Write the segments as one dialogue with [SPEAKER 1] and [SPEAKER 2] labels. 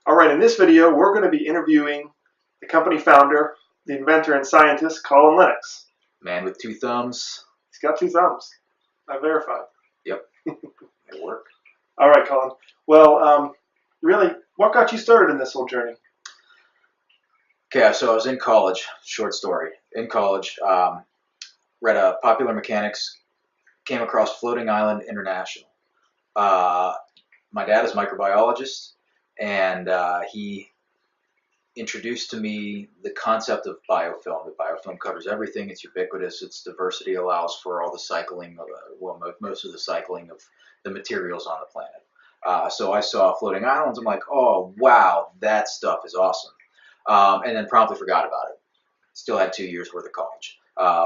[SPEAKER 1] All right, in this video, we're going to be interviewing the company founder, the inventor and scientist, Colin Lennox.
[SPEAKER 2] Man with two thumbs.
[SPEAKER 1] He's got two thumbs. I verified.
[SPEAKER 2] Yep, it worked.
[SPEAKER 1] All right, Colin. Well, really, what got you started in this whole journey?
[SPEAKER 2] Okay, so I was in college, short story. In college, read a Popular Mechanics, came across Floating Island International. My dad is a microbiologist, and he introduced to me the concept of biofilm. The biofilm covers everything. It's ubiquitous. Its diversity allows for all the cycling, most of the cycling of the materials on the planet. So I saw floating islands. I'm like, oh, wow, that stuff is awesome. And then promptly forgot about it. Still had 2 years worth of college.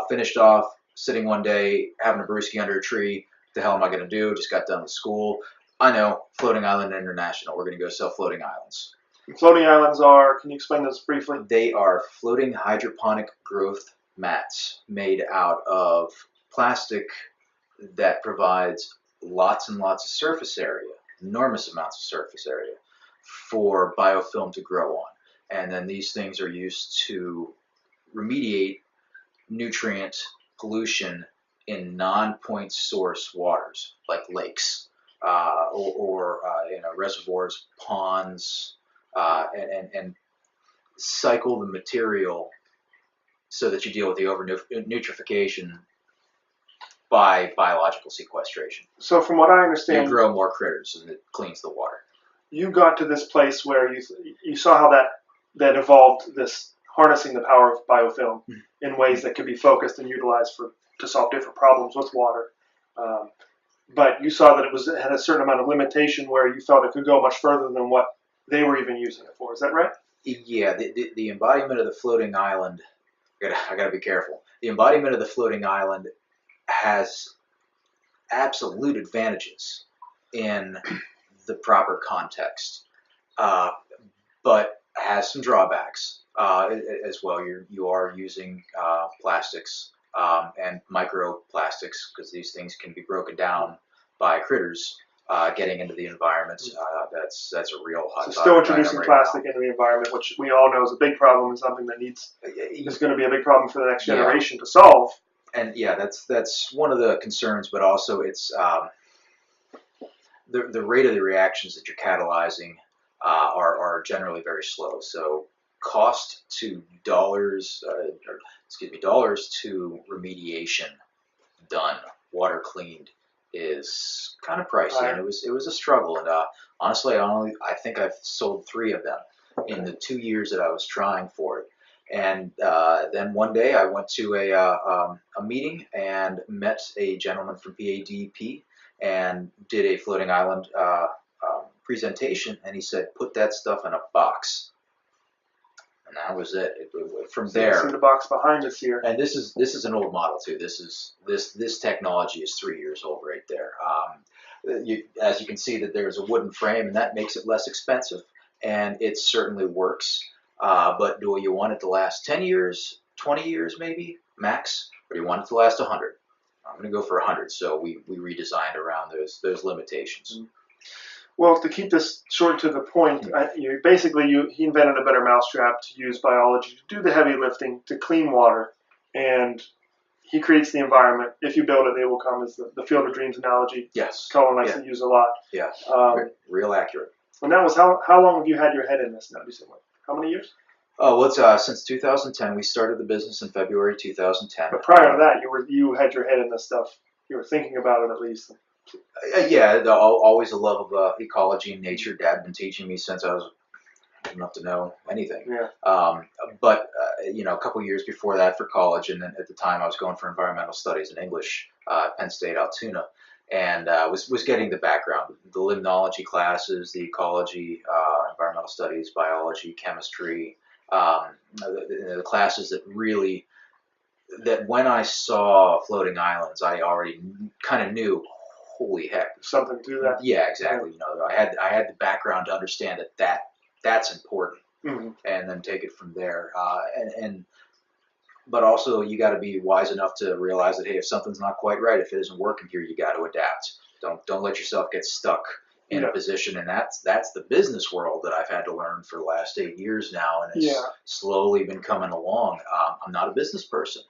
[SPEAKER 2] Finished off, sitting one day, having a brewski under a tree. What the hell am I going to do? Just got done with school. I know, Floating Island International. We're going to go sell floating islands.
[SPEAKER 1] Floating islands are, can you explain those briefly?
[SPEAKER 2] They are floating hydroponic growth mats made out of plastic that provides lots and lots of surface area, enormous amounts of surface area for biofilm to grow on. And then these things are used to remediate nutrient pollution in non-point source waters, like lakes or reservoirs, ponds, and cycle the material so that you deal with the over-nutrification by biological sequestration.
[SPEAKER 1] So from what I understand,
[SPEAKER 2] you grow more critters and it cleans the water.
[SPEAKER 1] You got to this place where you saw how that evolved, this harnessing the power of biofilm in ways that could be focused and utilized to solve different problems with water. But you saw that it had a certain amount of limitation where you felt it could go much further than what they were even using it for. Is that right?
[SPEAKER 2] Yeah, the embodiment of the floating island, I gotta be careful. The embodiment of the floating island has absolute advantages in the proper context, but has some drawbacks as well. You are using plastics and microplastics, because these things can be broken down by critters getting into the environment. That's a real hot topic.
[SPEAKER 1] So still introducing plastic into the environment, which we all know is a big problem and something that is going to be a big problem for the next generation to solve.
[SPEAKER 2] And yeah, that's one of the concerns, but also it's the rate of the reactions that you're catalyzing are generally very slow. So cost to dollars to remediation done, water cleaned, is kind of pricey, and it was a struggle. And honestly, I think I've sold 3 of them in the 2 years that I was trying for it. And then one day I went to a meeting and met a gentleman from PADP and did a floating island presentation, and he said, "Put that stuff in a box." And that was it. From there,
[SPEAKER 1] see the box behind us here.
[SPEAKER 2] And this is an old model too. This technology is 3 years old right there. As you can see, that there's a wooden frame, and that makes it less expensive, and it certainly works. But do you want it to last 10 years, 20 years maybe max, or do you want it to last 100? I'm going to go for 100. So we redesigned around those limitations.
[SPEAKER 1] Mm-hmm. Well, to keep this short to the point, he invented a better mousetrap to use biology to do the heavy lifting, to clean water, and he creates the environment. If you build it, they will come, is the Field of Dreams analogy.
[SPEAKER 2] Yes.
[SPEAKER 1] Colin likes to use a lot.
[SPEAKER 2] Yeah, real accurate.
[SPEAKER 1] And that was, how long have you had your head in this now? How many years?
[SPEAKER 2] Oh, well, since 2010. We started the business in February 2010.
[SPEAKER 1] But prior to that, you had your head in this stuff. You were thinking about it at least.
[SPEAKER 2] Yeah, always a love of ecology and nature. Dad had been teaching me since I was old enough to know anything.
[SPEAKER 1] Yeah.
[SPEAKER 2] But a couple years before that for college, and then at the time I was going for environmental studies in English, Penn State, Altoona, and was getting the background, the limnology classes, the ecology, environmental studies, biology, chemistry, the classes that when I saw floating islands, I already kind of knew, holy heck,
[SPEAKER 1] something to that.
[SPEAKER 2] Yeah, exactly. Yeah. I had the background to understand that's important, and then take it from there. But also you got to be wise enough to realize that, hey, if something's not quite right, if it isn't working here, you got to adapt. Don't let yourself get stuck in a position, and that's the business world that I've had to learn for the last 8 years now, and it's slowly been coming along. I'm not a business person.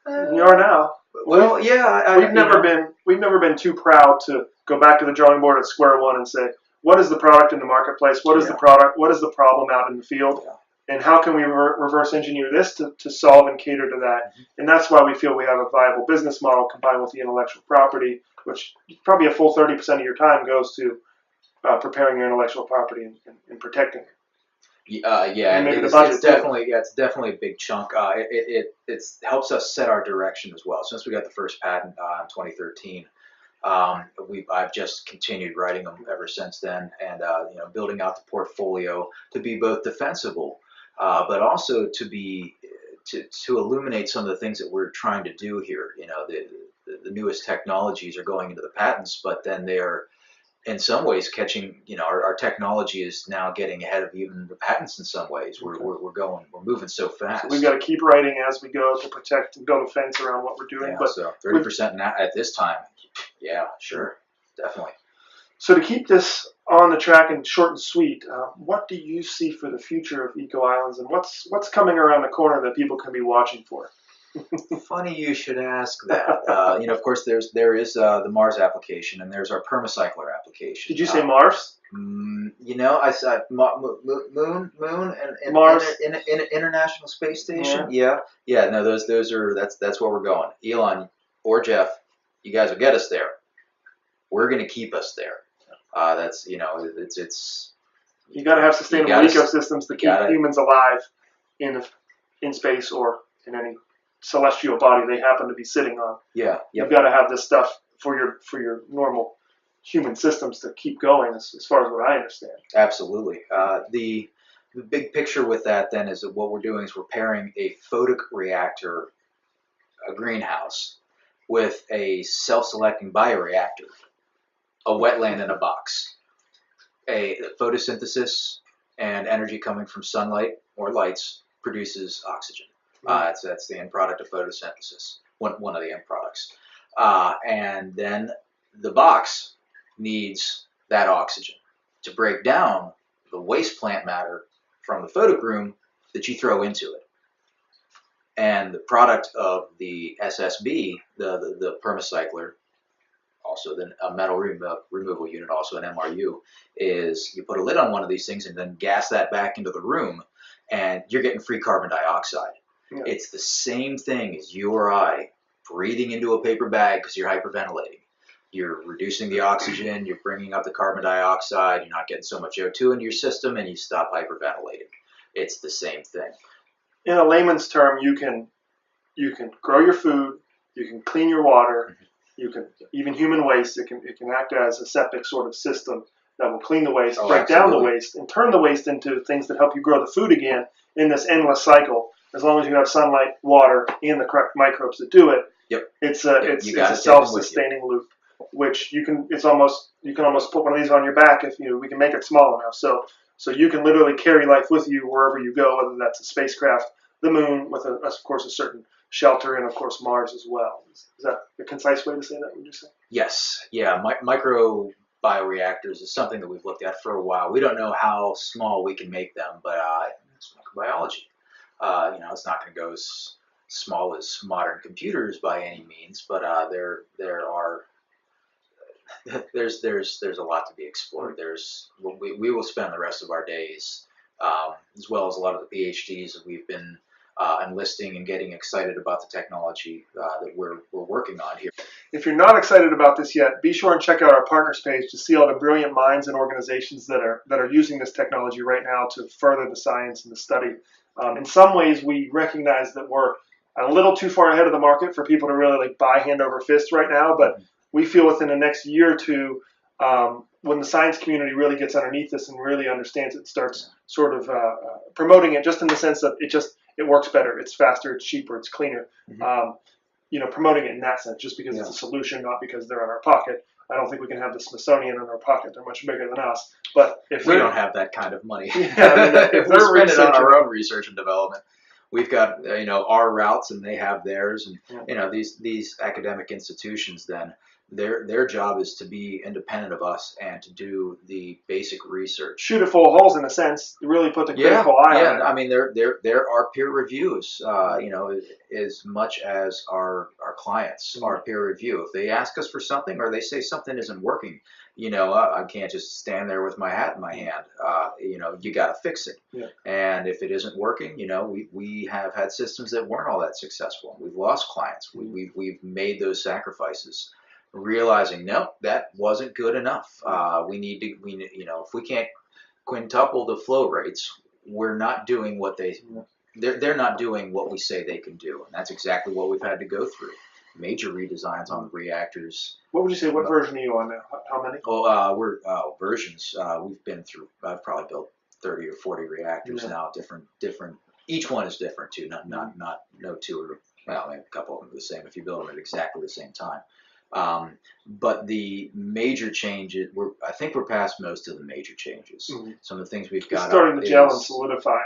[SPEAKER 1] You are now.
[SPEAKER 2] Well,
[SPEAKER 1] we've never been too proud to go back to the drawing board at square one and say, what is the product in the marketplace? What is the product? What is the problem out in the field?
[SPEAKER 2] Yeah.
[SPEAKER 1] And how can we reverse engineer this to solve and cater to that? And that's why we feel we have a viable business model combined with the intellectual property, which probably a full 30% of your time goes to preparing your intellectual property and protecting it.
[SPEAKER 2] And maybe it's definitely a big chunk. It helps us set our direction as well. Since we got the first patent in 2013, I've just continued writing them ever since then, and building out the portfolio to be both defensible, but also to illuminate some of the things that we're trying to do here. The newest technologies are going into the patents, but then they are in some ways catching, our technology is now getting ahead of even the patents in some ways. We're moving so fast.
[SPEAKER 1] So we've got to keep writing as we go to protect and build a fence around what we're doing.
[SPEAKER 2] Yeah, but so 30% at this time. Yeah, sure. Definitely.
[SPEAKER 1] So to keep this on the track and short and sweet, what do you see for the future of EcoIslands, and what's coming around the corner that people can be watching for?
[SPEAKER 2] Funny you should ask that. Of course, there is the Mars application, and there's our permacycler application.
[SPEAKER 1] Did you say Mars?
[SPEAKER 2] I said Moon, and
[SPEAKER 1] Mars,
[SPEAKER 2] International Space Station. Yeah. No, that's where we're going. Elon or Jeff, you guys will get us there. We're going to keep us there. That's it's.
[SPEAKER 1] You got to have sustainable ecosystems to keep humans alive in space or in any celestial body they happen to be sitting on.
[SPEAKER 2] Yeah.
[SPEAKER 1] You've got to have this stuff for your normal human systems to keep going, as far as what I understand.
[SPEAKER 2] Absolutely. The big picture with that then is that what we're doing is we're pairing a photic reactor, a greenhouse, with a self-selecting bioreactor, a wetland in a box. A photosynthesis and energy coming from sunlight or lights produces oxygen. That's the end product of photosynthesis, one of the end products. And then the box needs that oxygen to break down the waste plant matter from the photic room that you throw into it. And the product of the SSB, the permacycler, also then a metal removal unit, also an MRU, is you put a lid on one of these things and then gas that back into the room, and you're getting free carbon dioxide. Yeah. It's the same thing as you or I breathing into a paper bag because you're hyperventilating. You're reducing the oxygen, you're bringing up the carbon dioxide, you're not getting so much O2 into your system, and you stop hyperventilating. It's the same thing.
[SPEAKER 1] In a layman's term, you can grow your food, you can clean your water, you can even human waste. It can act as a septic sort of system that will clean the waste, break down the waste, and turn the waste into things that help you grow the food again in this endless cycle. As long as you have sunlight, water, and the correct microbes that do it, it's a self-sustaining loop. Which you can almost put one of these on your back if we can make it small enough. So you can literally carry life with you wherever you go, whether that's a spacecraft, the moon, with of course a certain shelter, and of course Mars as well. Is that a concise way to say that? Would you say?
[SPEAKER 2] Yes. Yeah. Microbioreactors is something that we've looked at for a while. We don't know how small we can make them, but it's microbiology. It's not going to go as small as modern computers by any means, but there's a lot to be explored. We will spend the rest of our days, as well as a lot of the PhDs that we've been enlisting and getting excited about the technology that we're working on here.
[SPEAKER 1] If you're not excited about this yet, be sure and check out our partners page to see all the brilliant minds and organizations that are using this technology right now to further the science and the study. In some ways, we recognize that we're a little too far ahead of the market for people to really buy hand over fist right now, but we feel within the next year or two, when the science community really gets underneath this and really understands it, starts sort of promoting it, just in the sense that it works better, it's faster, it's cheaper, it's cleaner. Promoting it in that sense, just because it's a solution, not because they're in our pocket. I don't think we can have the Smithsonian in our pocket; they're much bigger than us. But if
[SPEAKER 2] we don't have that kind of money,
[SPEAKER 1] if
[SPEAKER 2] we're spending on our own research and development. We've got our routes, and they have theirs, and these academic institutions then their job is to be independent of us and to do the basic research.
[SPEAKER 1] Shoot it full of holes in a sense. You really put the critical eye on it.
[SPEAKER 2] I mean, there are peer reviews, you know, as much as our clients are peer review. If they ask us for something or they say something isn't working, you know, I can't just stand there with my hat in my hand. You know, you got to fix it.
[SPEAKER 1] Yeah.
[SPEAKER 2] And if it isn't working, you know, we have had systems that weren't all that successful. We've lost clients. We've made those sacrifices, realizing no, that wasn't good enough. We need, you know, if we can't quintuple the flow rates, we're not doing what they're not doing what we say they can do, and that's exactly what we've had to go through. Major redesigns on the reactors.
[SPEAKER 1] What would you say? What version are you on now? How many?
[SPEAKER 2] Oh, we're versions. We've been through. I've probably built 30 or 40 reactors now. Different. Each one is different too. Not no two are. Well, I mean, a couple of them are the same if you build them at exactly the same time. But the major changes, I think we're past most of the major changes. Some of the things we've got.
[SPEAKER 1] It's starting to gel and solidify.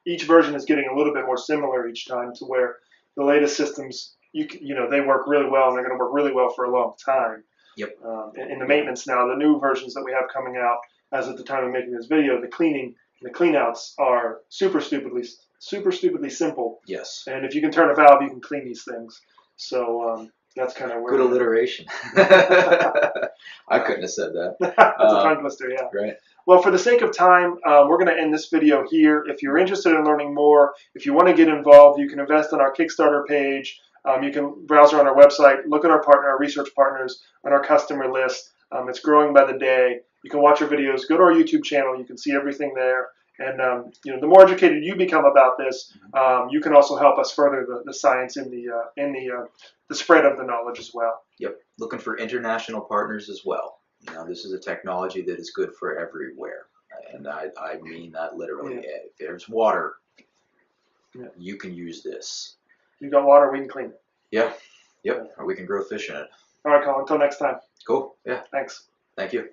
[SPEAKER 1] Each version is getting a little bit more similar each time, to where the latest systems, you know, they work really well and they're going to work really well for a long time.
[SPEAKER 2] Yep.
[SPEAKER 1] In the maintenance now, the new versions that we have coming out, as at the time of making this video, the cleaning and the cleanouts are super stupidly simple.
[SPEAKER 2] Yes.
[SPEAKER 1] And if you can turn a valve, you can clean these things. So that's kind of where.
[SPEAKER 2] Good alliteration. I couldn't have said that.
[SPEAKER 1] That's a tongue twister, yeah.
[SPEAKER 2] Right.
[SPEAKER 1] Well, for the sake of time, we're going to end this video here. If you're interested in learning more, if you want to get involved, you can invest on our Kickstarter page. You can browse around our website, look at our research partners on our customer list. It's growing by the day. You can watch our videos. Go to our YouTube channel. You can see everything there. And you know, the more educated you become about this, you can also help us further the science in the spread of the knowledge as well.
[SPEAKER 2] Yep. Looking for international partners as well. You know, this is a technology that is good for everywhere, and I mean that literally.
[SPEAKER 1] Yeah.
[SPEAKER 2] If there's water, you can use this.
[SPEAKER 1] You got water, we can clean it.
[SPEAKER 2] Yeah. Yep. Or we can grow fish in it.
[SPEAKER 1] All right, Colin. Until next time.
[SPEAKER 2] Cool. Yeah.
[SPEAKER 1] Thanks.
[SPEAKER 2] Thank you.